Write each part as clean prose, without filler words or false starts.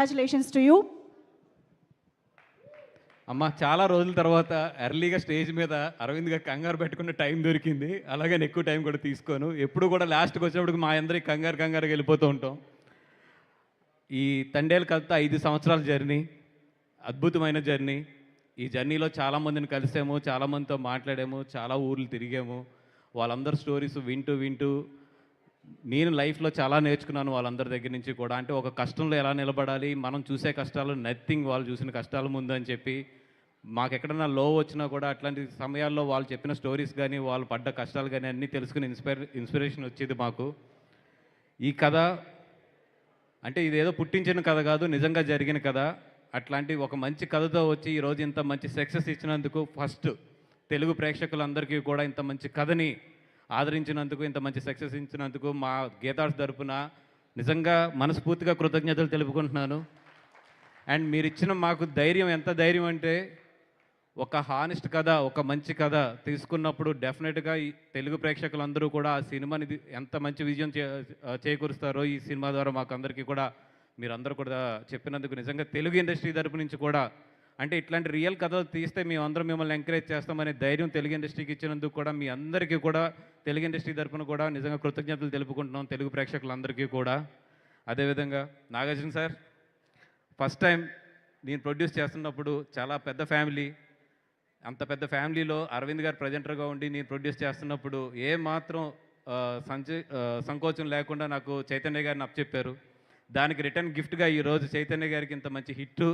Congratulations to you. అమ్మ చాలా రోజుల తర్వాత ఎర్లీగా స్టేజ్ మీద అరవింద్ గారు కంగారు పెట్టుకున్న టైం దొరికింది. అలాగే నేను ఎక్కువ టైం కూడా తీసుకోను. ఎప్పుడు కూడా లాస్ట్కి వచ్చినప్పుడు మా అందరికి కంగారుగా వెళ్ళిపోతూ ఉంటాం. ఈ తండేలు కథ 5 సంవత్సరాల జర్నీ, అద్భుతమైన జర్నీ. ఈ జర్నీలో చాలామందిని కలిసాము, చాలామందితో మాట్లాడాము, చాలా ఊర్లు తిరిగాము. వాళ్ళందరి స్టోరీస్ వింటూ నేను లైఫ్లో చాలా నేర్చుకున్నాను వాళ్ళందరి దగ్గర నుంచి కూడా. అంటే ఒక కష్టంలో ఎలా నిలబడాలి, మనం చూసే కష్టాలు నథింగ్ వాళ్ళు చూసిన కష్టాల ముందు అని చెప్పి, మాకు ఎక్కడన్నా లో వచ్చినా కూడా అట్లాంటి సమయాల్లో వాళ్ళు చెప్పిన స్టోరీస్ కానీ, వాళ్ళు పడ్డ కష్టాలు కానీ అన్నీ తెలుసుకుని ఇన్స్పిరేషన్ వచ్చేది మాకు. ఈ కథ అంటే ఇదేదో పుట్టించిన కథ కాదు, నిజంగా జరిగిన కథ. అట్లాంటి ఒక మంచి కథతో వచ్చి ఈరోజు ఇంత మంచి సక్సెస్ ఇచ్చినందుకు ఫస్ట్ తెలుగు ప్రేక్షకులందరికీ కూడా ఇంత మంచి కథని ఆదరించినందుకు, ఇంత మంచి సక్సెస్ ఇచ్చినందుకు మా గీతార్స్ తరపున నిజంగా మనస్ఫూర్తిగా కృతజ్ఞతలు తెలుపుకుంటున్నాను. అండ్ మీరు ఇచ్చిన మాకు ధైర్యం, ఎంత ధైర్యం అంటే ఒక హానెస్ట్ కథ, ఒక మంచి కథ తీసుకున్నప్పుడు డెఫినెట్గా ఈ తెలుగు ప్రేక్షకులందరూ కూడా ఆ సినిమాని ఎంత మంచి విజయం చేకూరుస్తారో ఈ సినిమా ద్వారా మాకు అందరికీ కూడా మీరందరూ కూడా చెప్పినందుకు నిజంగా తెలుగు ఇండస్ట్రీ తరపు నుంచి కూడా, అంటే ఇట్లాంటి రియల్ కథలు తీస్తే మేమందరం మిమ్మల్ని ఎంకరేజ్ చేస్తామనే ధైర్యం తెలుగు ఇండస్ట్రీకి ఇచ్చినందుకు కూడా మీ అందరికీ కూడా తెలుగు ఇండస్ట్రీ తరపున కూడా నిజంగా కృతజ్ఞతలు తెలుపుకుంటున్నాం, తెలుగు ప్రేక్షకులందరికీ కూడా. అదేవిధంగా నాగార్జున సార్, ఫస్ట్ టైం నేను ప్రొడ్యూస్ చేస్తున్నప్పుడు చాలా పెద్ద ఫ్యామిలీ, అంత పెద్ద ఫ్యామిలీలో అరవింద్ గారు ప్రజెంటర్గా ఉండి నేను ప్రొడ్యూస్ చేస్తున్నప్పుడు ఏ మాత్రం సంకోచం లేకుండా నాకు చైతన్య గారిని అప్పచెప్పారు. దానికి రిటర్న్ గిఫ్ట్గా ఈరోజు చైతన్య గారికి ఇంత మంచి హిట్,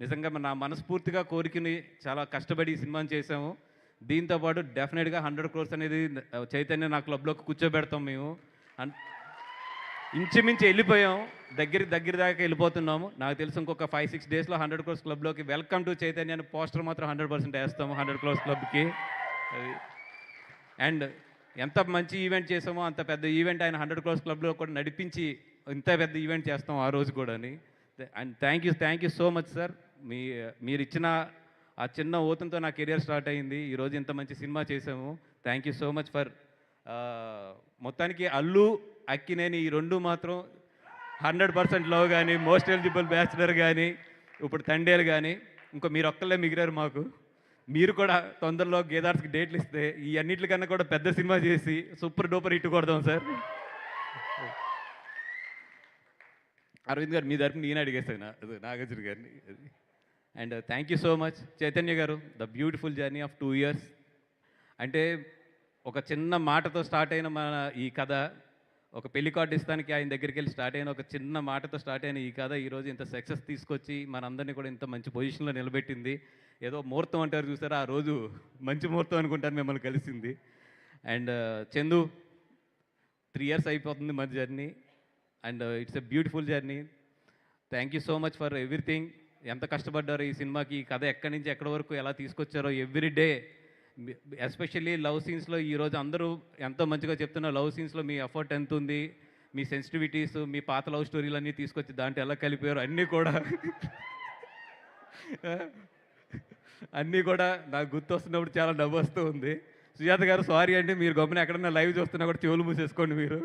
నిజంగా నా మనస్ఫూర్తిగా కోరికని చాలా కష్టపడి ఈ సినిమాని చేసాము. దీంతోపాటు డెఫినెట్గా 100 crores అనేది చైతన్య నా క్లబ్లోకి కూర్చోబెడతాం మేము. ఇంచుమించి వెళ్ళిపోయాం, దగ్గర దాకా వెళ్ళిపోతున్నాము. నాకు తెలిసి ఇంకొక 5-6 డేస్లో 100 crores క్లబ్లోకి వెల్కమ్ టు చైతన్య అని పోస్టర్ మాత్రం 100% వేస్తాము 100 crores క్లబ్కి. అది అండ్ ఎంత మంచి ఈవెంట్ చేసామో అంత పెద్ద ఈవెంట్ ఆయన 100 crores క్లబ్లో కూడా నడిపించి ఇంత పెద్ద ఈవెంట్ చేస్తాం ఆ రోజు కూడా. And thank you so much sir. మీరు ఇచ్చిన ఆ చిన్న ఓతంతో నా కెరియర్ స్టార్ట్ అయింది, ఈరోజు ఇంత మంచి సినిమా చేసాము. Thank you so much for. మొత్తానికి అల్లు అక్కినేని ఈ రెండు మాత్రం 100% లవ్ కానీ, మోస్ట్ ఎలిజిబుల్ బ్యాచులర్ కానీ, ఇప్పుడు తండేలు కానీ, ఇంకో మీరు ఒక్కళ్ళే మిగిలారు మాకు. మీరు కూడా తొందరలో గేదార్స్కి డేట్లు ఇస్తే ఈ అన్నింటికన్నా కూడా పెద్ద సినిమా చేసి సూపర్ డూపర్ హిట్ కొడదాం సార్. అరవింద్ గారు మీ తరపున నేను అడిగేస్తాను నాగార్జున గారిని. And thank you so much Chaitanya గారు, the beautiful journey of 2 years. అంటే ఒక చిన్న మాటతో స్టార్ట్ అయిన మన ఈ కథ, ఒక పెళ్లి కార్డు ఇస్తానికి ఆయన దగ్గరికి వెళ్ళి స్టార్ట్ అయిన ఒక చిన్న మాటతో స్టార్ట్ అయిన ఈ కథ ఈరోజు ఇంత సక్సెస్ తీసుకొచ్చి మనందరినీ కూడా ఇంత మంచి పొజిషన్లో నిలబెట్టింది. ఏదో ముహూర్తం అంటారు చూసారా, ఆ రోజు మంచి ముహూర్తం అనుకుంటాను మిమ్మల్ని కలిసింది. అండ్ చందు 3 years అయిపోతుంది మన journey, and it's a beautiful journey. Thank you so much for everything. ఎంత కష్టపడ్డారో ఈ సినిమాకి, ఈ కథ ఎక్కడి నుంచి ఎక్కడి వరకు ఎలా తీసుకొచ్చారో ఎవ్రీ డే. ఎస్పెషల్లీ లవ్ సీన్స్లో ఈరోజు అందరూ ఎంతో మంచిగా చెప్తున్న లవ్ సీన్స్లో మీ ఎఫర్ట్ ఎంత ఉంది, మీ సెన్సిటివిటీస్, మీ పాత లవ్ స్టోరీలు అన్నీ తీసుకొచ్చి దాంట్లో ఎలా కలిపారు అన్నీ కూడా నాకు గుర్తొస్తున్నప్పుడు చాలా నవ్వు వస్తూ ఉంది. సుజాత గారు సారీ అండి, మీరు గమ్మున ఎక్కడన్నా లైవ్ చూస్తున్నా కూడా చెవులు మూసేసుకోండి మీరు.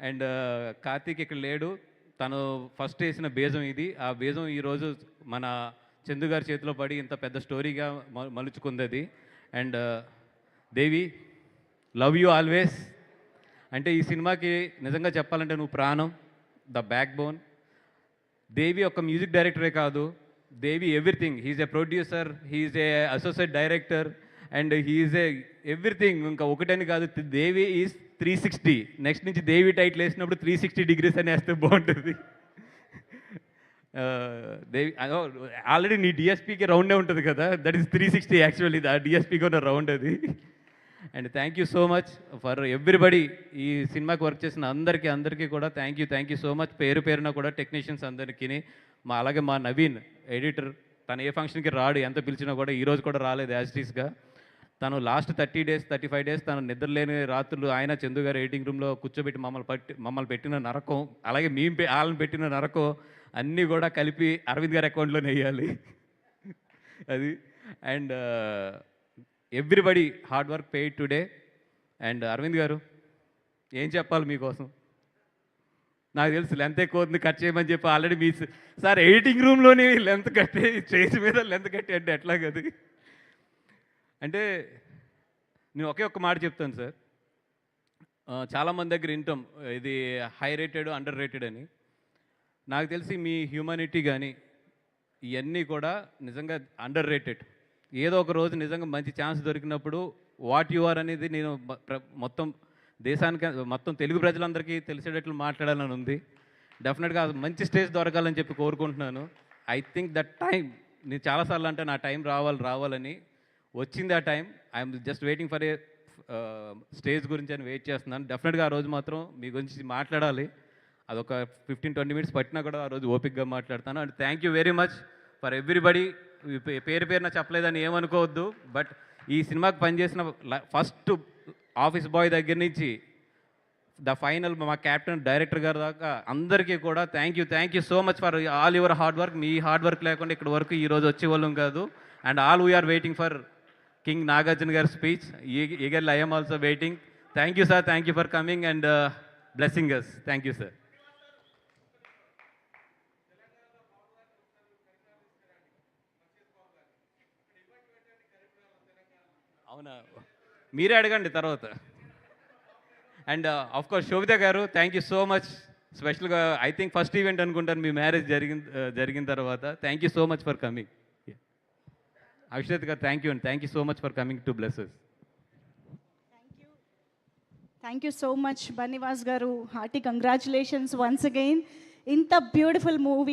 అండ్ కార్తీక్ ఇక్కడ లేడు, తను ఫస్ట్ వేసిన బేజం ఇది. ఆ బేజం ఈరోజు మన చందు గారి చేతిలో పడి ఇంత పెద్ద స్టోరీగా మలుచుకుంది అది. And Devi, love you always. అంటే ఈ సినిమాకి నిజంగా చెప్పాలంటే నువ్వు ప్రాణం, ద బ్యాక్ బోన్. దేవి ఒక మ్యూజిక్ డైరెక్టరే కాదు, Devi everything. He's a producer, he's a associate director, and he's a everything. ఇంకా ఒకటని కాదు, దేవి ఈజ్ 360. నెక్స్ట్ నుంచి దేవి టైటిల్ వేసినప్పుడు 360 degrees అని వేస్తే బాగుంటుంది. దేవి ఆల్రెడీ నీ డిఎస్పీకి రౌండే ఉంటుంది కదా, దట్ ఈస్ 360 యాక్చువల్లీ, ఆ డిఎస్పీకి ఉన్న రౌండ్ అది. And thank you so much for everybody. ఈ సినిమాకి వర్క్ చేసిన అందరికీ కూడా థ్యాంక్ యూ సో మచ్. పేరున కూడా టెక్నీషియన్స్ అందరికీ, అలాగే మా నవీన్ ఎడిటర్, తను ఏ ఫంక్షన్కి రాడు, ఎంత పిలిచినా కూడా ఈరోజు కూడా రాలేదు యాజ్ ఇట్ ఈస్గా. తను లాస్ట్ 30 days 35 days తను నిద్రలేని రాత్రులు ఆయన చందు గారు ఎడిటింగ్ రూమ్లో కూర్చోబెట్టి మమ్మల్ని పెట్టిన నరకం, అలాగే వాళ్ళని పెట్టిన నరకం అన్నీ కూడా కలిపి అరవింద్ గారి అకౌంట్లోనే వేయాలి అది. And everybody hard work paid today. And Aravind గారు ఏం చెప్పాలి మీకోసం? నాకు తెలుసు లెంత్ ఎక్కువ అవుతుంది కట్ చేయమని చెప్పి ఆల్రెడీ మీ సార్ ఎడిటింగ్ రూమ్లోనే లెంత్ కట్టి స్టేజ్ మీద లెంత్ కట్టి అంటే ఎట్లా కదా. అంటే నేను ఒకే ఒక్క మాట చెప్తాను సార్. చాలామంది దగ్గర వింటాం ఇది హై రేటెడ్ అండర్ రేటెడ్ అని. నాకు తెలిసి మీ హ్యూమానిటీ కానీ ఇవన్నీ కూడా నిజంగా అండర్ రేటెడ్. ఏదో ఒక రోజు నిజంగా మంచి ఛాన్స్ దొరికినప్పుడు వాట్ యు ఆర్ అనేది నేను మొత్తం దేశానికి మొత్తం తెలుగు ప్రజలందరికీ తెలిసేటట్లు మాట్లాడాలని ఉంది. డెఫినెట్గా మంచి స్టేజ్ దొరకాలని చెప్పి కోరుకుంటున్నాను. ఐ థింక్ దట్ టైం నేను చాలాసార్లు అంటే నా టైం రావాలని వచ్చింది. ఆ time I'm just waiting for a stage గురించి అని వెయిట్ చేస్తున్నాను. డెఫినెట్గా ఆ రోజు మాత్రం మీ గురించి మాట్లాడాలి. అదొక 15-20 మినిట్స్ పట్టినా కూడా ఆ రోజు ఓపిక్గా మాట్లాడతాను. And thank you very much for everybody. పేరున చెప్పలేదని ఏమనుకోవద్దు. బట్ ఈ సినిమాకి పనిచేసిన ఫస్ట్ ఆఫీస్ బాయ్ దగ్గర నుంచి ద ఫైనల్ మా క్యాప్టెన్ డైరెక్టర్ గారి దాకా అందరికీ కూడా thank you so much for all your hard work. మీ హార్డ్ వర్క్ లేకుండా ఇక్కడ వరకు ఈరోజు వచ్చేవాళ్ళం కాదు. And all we're waiting for king Nagarjuna గారి speech. Eagerly I'm also waiting. Thank you sir, thank you for coming and blessing us. Thank you sir. అవునా, మీరే అడగండి తర్వాత. అండ్ ఆఫ్ కోర్స్ శోభిత గారు థ్యాంక్ యూ సో మచ్. స్పెషల్గా I think first event అనుకుంటాను మీ marriage జరిగిన తర్వాత. Thank you so much for coming. Akshat గారు thank you and thank you so much for coming to bless us. Thank you so much Bunny Vas గారు. Hearty congratulations once again. ఇంత beautiful movie